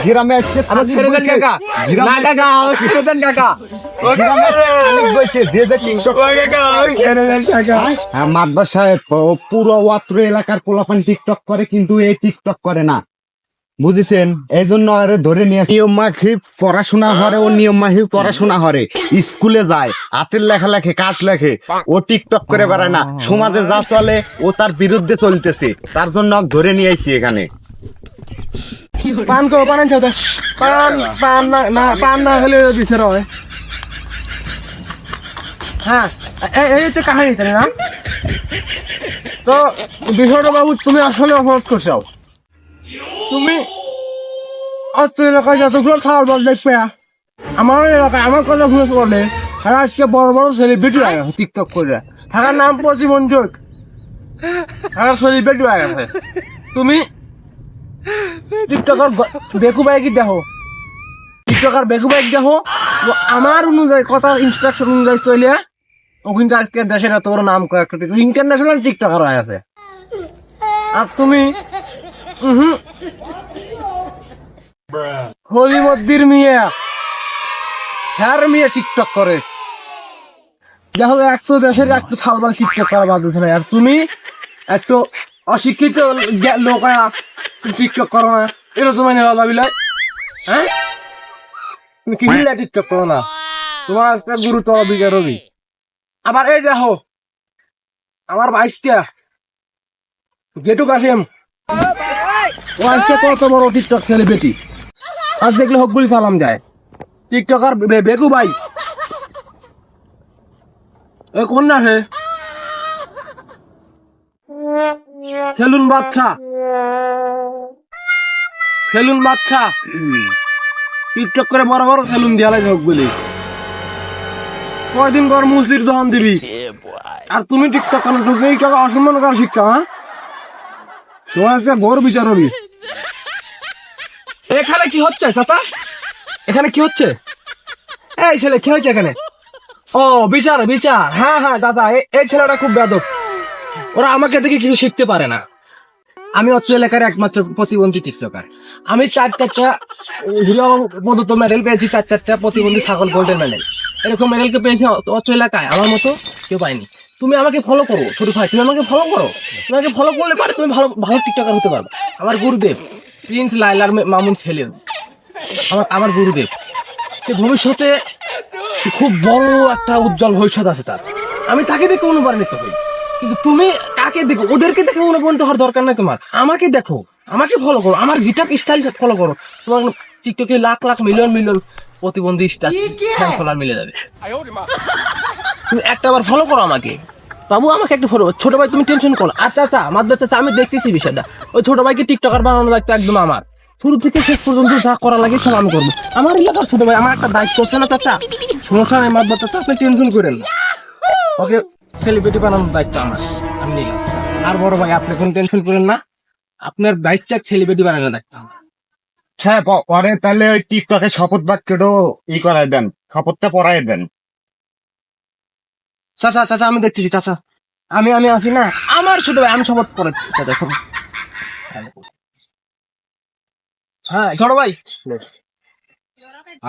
গ্রামে ছেড়ে দেন কাকা, না কাকা ছেড়ে দেন কাকা, মাদবার সাহেব পুরো অত্র এলাকার পোলাপান টিকটক করে, কিন্তু এই টিকটক করে না, বুঝেছেন? এই জন্য আরে ধরে নিয়ে নিয়ম মাফিক পড়াশোনা করে, ও নিয়ম মাফিক পড়াশোনা করে, স্কুলে যায়, হাতের লেখা লেখে, কাজ লেখে, ও টিকটক করে বেড়ায় না। সমাজে যা চলে ও তার বিরুদ্ধে চলতেছে, তার জন্য ধরে নিয়ে আইছি এখানে। পান করো, পান আনছো তো, পান না হলে বিচার হয়। হ্যাঁ, এই হচ্ছে কাহিনী, তাই না? তো বিষয়টা বাবু, তুমি আসলে অপরাধ করছো। তুমি অস্ত্র এলাকায় যতগুলো ছাড় বল দেখবে, আমার এলাকায় আমার কথা ভুলে করলে, হ্যাঁ আজকে বড় বড় সেলিব্রিটি হয়ে গেছে টিকটক করে। হ্যাঁ নাম প্রতিমঞ্জক, হ্যাঁ সেলিব্রিটি হয়ে গেছে। তুমি টিকটকার বেকু বাইক দেখো, টিকটকার বেকু বাইক দেখো, তো আমার অনুযায়ী কথা ইনস্ট্রাকশন অনুযায়ী চলে ওখানে আজকে দেশের এত বড় নাম করে একটা ইন্টারন্যাশনাল টিকটকার হয়ে আছে। আর তুমি হলিমদ্দির মিয়া, হ্যার মিয়া টিকটক করে দেখো, একটু দেশের একটু সালবাল টিকটক করা বাধ্য না। আর তুমি একটু অশিক্ষিত লোক টিকটক করো না, এটা তোমার নেওয়া বিলায়। হ্যাঁ, তুমি কি টিকটক করো না, তোমার আজকে গুরুতর বিকার রবি। আবার এই দেখো আমার ভাইসটা গেটু কাশেম, ও আজকে কত বড় টিকটক সেলিব্রিটি, আজ দেখলে হকগুলি সালাম যায়। টিকটকার বেকু ভাই এ কোন না হে সেলুন বাচ্চা, সেলুন বাচ্চা টিকটক করে বড় বড় সেলুন দিয়া লাগে হকগুলি, কয়দিন পর মুসলির দহন দিবি। আর তুমি টিকটক কেন, তুমি এই টাকা অসম্মান করা শিখছো? হ্যাঁ, তোমার আজকে ঘোর বিচার হবি। এখানে কি হচ্ছে চাচা, এখানে কি হচ্ছে? এই ছেলে কি হয়েছে এখানে? ও বিচার বিচার, হ্যাঁ হ্যাঁ চাচা, এই ছেলেটা খুব বেয়াদব, ওরা আমাকে দেখে কিছু শিখতে পারে না। আমি অত্র এলাকার একমাত্র প্রতিবন্ধী টিকটকার, আমি 4-4টা হিরো পদত্ব মেডেল পেয়েছি, 4-4টা প্রতিবন্ধী ছাগল গোল্ডেন মেডেল, এরকম মেডেলকে পেয়েছি অত্র এলাকায়, আমার মতো কেউ পায়নি। তুমি আমাকে ফলো করো ছোট ভাই, তুমি আমাকে ফলো করো, তোমাকে ফলো করলে পারে তুমি ভালো ভালো টিকটকার হতে পারবে। আমার গুরুদেব প্রিন্স লাইলার মামুন ছেলেন, আমার গুরুদেব, সে ভবিষ্যতে খুব বড় একটা উজ্জ্বল ভবিষ্যৎ আছে তার, আমি তাকে দেখে অনুপ্রাণিত হই। কিন্তু তুমি কাকে দেখো, ওদেরকে দেখে অনুপ্রাণিত হওয়ার দরকার নাই তোমার, আমাকে দেখো, আমাকে ফলো করো, আমার গিটার স্টাইল ফলো করো, তোমার টিকটকে লাখ লাখ মিলিয়ন মিলিয়ন প্রতিবন্ধী ফ্যান ফলোয়ার মিলে যাবে। তুমি একটা বার ফলো করো আমাকে বাবু, আমাকে একটা ফলো। ছোট ভাই তুমি টেনশন করো, আচ্ছা আচ্ছা মাদবার চাচা, আমি দেখতেছি বিষয়টা, ওই ছোট ভাইকে টিকটকার বানানো দায়িত্ব একদম আমার, শুরু থেকে শেষ পর্যন্ত যা করা লাগে সব আমি করবো। আমার এলাকার ছোট ভাই, আমার একটা দায়িত্ব আছে না চাচা, সমস্যা নাই মাদবার চাচা, আপনি টেনশন করেন না, ওকে সেলিব্রিটি বানানোর দায়িত্ব আমার, আমি নিলাম। আর বড় ভাই আপনি কোন টেনশন করেন না, আপনার দায়িত্ব সেলিব্রিটি বানানোর দায়িত্ব আমার। হ্যাঁ, পরে তাহলে ওই টিকটকে শপথ বাক্যটাও করাই দেন, শপথটা পড়াই দেন। চাচা চাচা আমি দেখতেছি চাচা, আমি আমি আসি না, আমার ছোট ভাই, আমি শপথ করে চাচা সব। হ্যাঁ ছোট ভাই,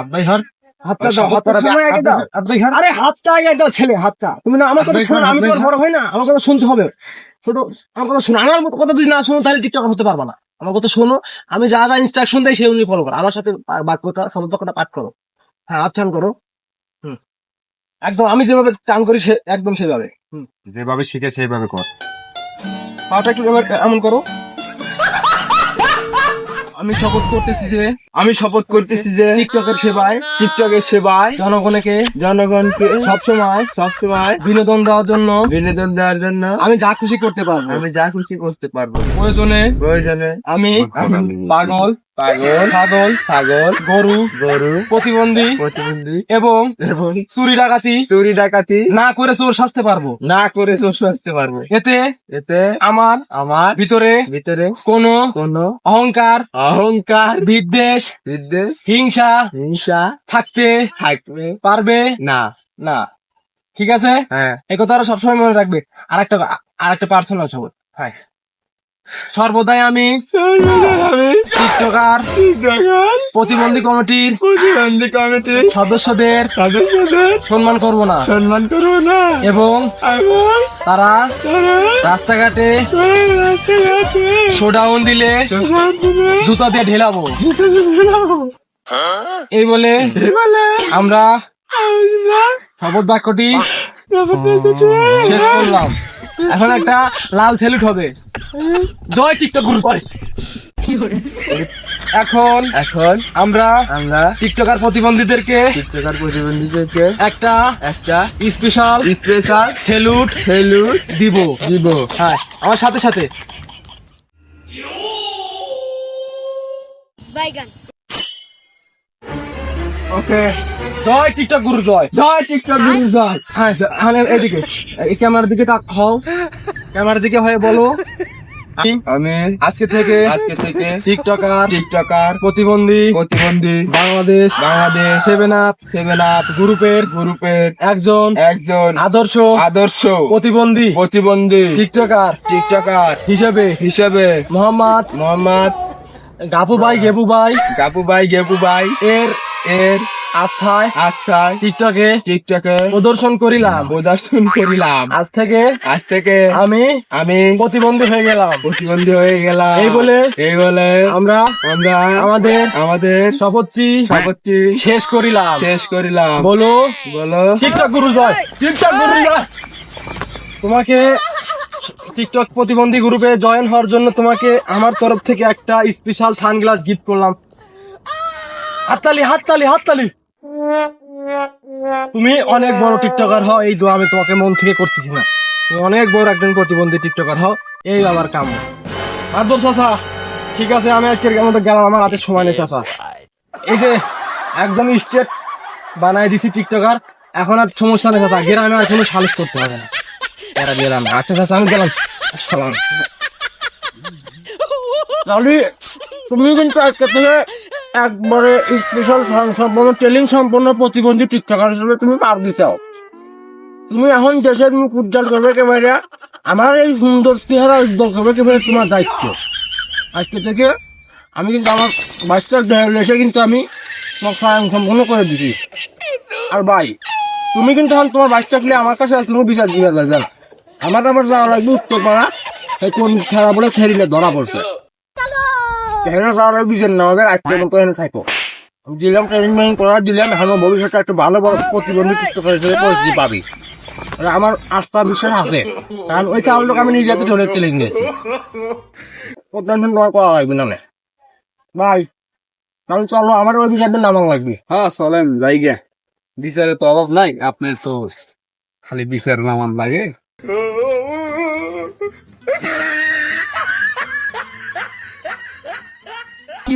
আব্বাই হর হাতটা দাও, আরে হাতটা আগে দাও ছেলে, হাতটা তুমি না আমার কথা শোনো, আমি তোমার বড় ভাই না, আমার কথা শুনতে হবে। ছোট আমার কথা শোনো, আমার কথা যদি না শোনো তাহলে টিকটক হতে পারবা না, আমার কথা শোনো, আমি যা যা ইনস্ট্রাকশন দেয় সেই অনুযায়ী ফলো করো, আমার সাথে বাক্যটা শব্দটা পাঠ করো, হ্যাঁ আচ্ছান করো, একদম আমি যেভাবে কাম করি সে একদম সেভাবে, যেভাবে শিখে সেইভাবে কর। পাটা একটু এমন করো। আমি শপথ করতেছি যে টিকটকের সেবায় জনগণকে সবসময় বিনোদন দেওয়ার জন্য আমি যা খুশি করতে পারবো, প্রয়োজনে আমি ছাগল গরু প্রতিবন্ধী এবং চুরি ডাকাতি না করে চোর সাজতে পারবো, এতে আমার ভিতরে কোনো অহংকার বিদ্বেষ হিংসা থাকতে পারবে না, ঠিক আছে? হ্যাঁ, এই কথাটা সবসময় মনে রাখবে। আর একটা পার্সোনাল খবর, সর্বদাই আমি টিকটকার টিকটকার প্রতিবন্ধী কমিটির সদস্যদের সম্মান করব না এবং তারা রাস্তাঘাটে শোডাউন দিলে জুতা দিয়ে ঢেলাবো। এই বলে আমরা শপথ বাক্যটি শেষ করলাম। এখন একটা লাল স্যালুট হবে। জয় টিকটক গ্রুপ। এখন আমরা টিকটকার প্রতিবন্ধীদেরকে একটা স্পেশাল স্যালুট দিব। হ্যাঁ, আমার সাথে সাথে বাইগান। ওকে, জয় টিকটক গুরু, জয় টিকটক গুরু, জয়। হ্যাঁ, এদিকে এই ক্যামেরার দিকে হও, ক্যামেরার দিকে হয়ে বলো, আমি আজকে থেকে টিকটকার প্রতিবন্ধী বাংলাদেশ 7up গ্রুপের একজন আদর্শ প্রতিবন্ধী টিকটকার হিসেবে মোহাম্মদ গাপু ভাই গেপু ভাই এর আস্থায় টিকটকে প্রদর্শন করিলাম। আজ থেকে আমি প্রতিবন্ধী হয়ে গেলাম। এই বলে আমরা আমাদের শপথটি শেষ করিলাম। বলো টিকটক গুরু জয়। তোমাকে টিকটক প্রতিবন্ধী গ্রুপে জয়েন হওয়ার জন্য তোমাকে আমার তরফ থেকে একটা স্পেশাল সানগ্লাস গিফট করলাম। হাততালি। তুমি অনেক বড় টিকটকার হও, এই দোয়া আমি তোমাকে মন থেকে করতেছি না। তুমি অনেক বড় একজন প্রতিবন্ধী টিকটকার হও, এই আমার কাম। আদর চাচা, ঠিক আছে, আমি আজকের মতো গেলাম, আমার হাতে সময় নেই চাচা। এই যে একদম স্ট্রেট বানাই দিছি টিকটকার, এখন আর সমস্যা নেই চাচা, গ্রামে আর কোনো সালিশ করতে হবে না। এরা গেলাম। আচ্ছা চাচা, আমি গেলাম। আসসালাম। তুমি কিন্তু আজকে থেকে একবারে স্পেশাল সম্পন্ন ট্রেনিং সম্পন্ন প্রতিবন্ধী টিকটকার হিসেবে তুমি পার দিছাও। তুমি এখন দেশের মুখ উজ্জ্বল করবে একেবারে, আমার এই সুন্দর চেহারা উজ্জ্বল করবে একেবারে তোমার দায়িত্ব। আজকে থেকে আমি কিন্তু আমার বাচ্চার দেশে কিন্তু আমি তোমাকে সম্পন্ন করে দিছি। আর ভাই, তুমি কিন্তু এখন তোমার বাচ্চা পেলে আমার কাছে কোনো বিচার দিবে লাগবে না। আমার যাওয়া লাগবে উত্তরপাড়া, কোন ছাড়া বলে ছেড়িলে ধরা পড়ছে বিচার না আমাদের আজকের মতো এনে থাকো। দিলাম ট্রেনিং করার দিলাম, এখন ভবিষ্যতে একটা ভালো বড় প্রতিবন্ধী টিকটকার হিসেবে পরিচিতি পাবি। আমার আস্থা বিশ্বাস আছে, কারণ ওই চাউলটাকে আমি নিজে হাতে ধরে ট্রেনিং নিয়েছি। টেনশন তোমার করা লাগবে না ভাই, কারণ চলো আমার ওই বিচারটা নামাং লাগবে। হ্যাঁ চলেন জায়গা, বিচারের তো অভাব নাই, আপনার তো খালি বিচার নামান লাগে। কি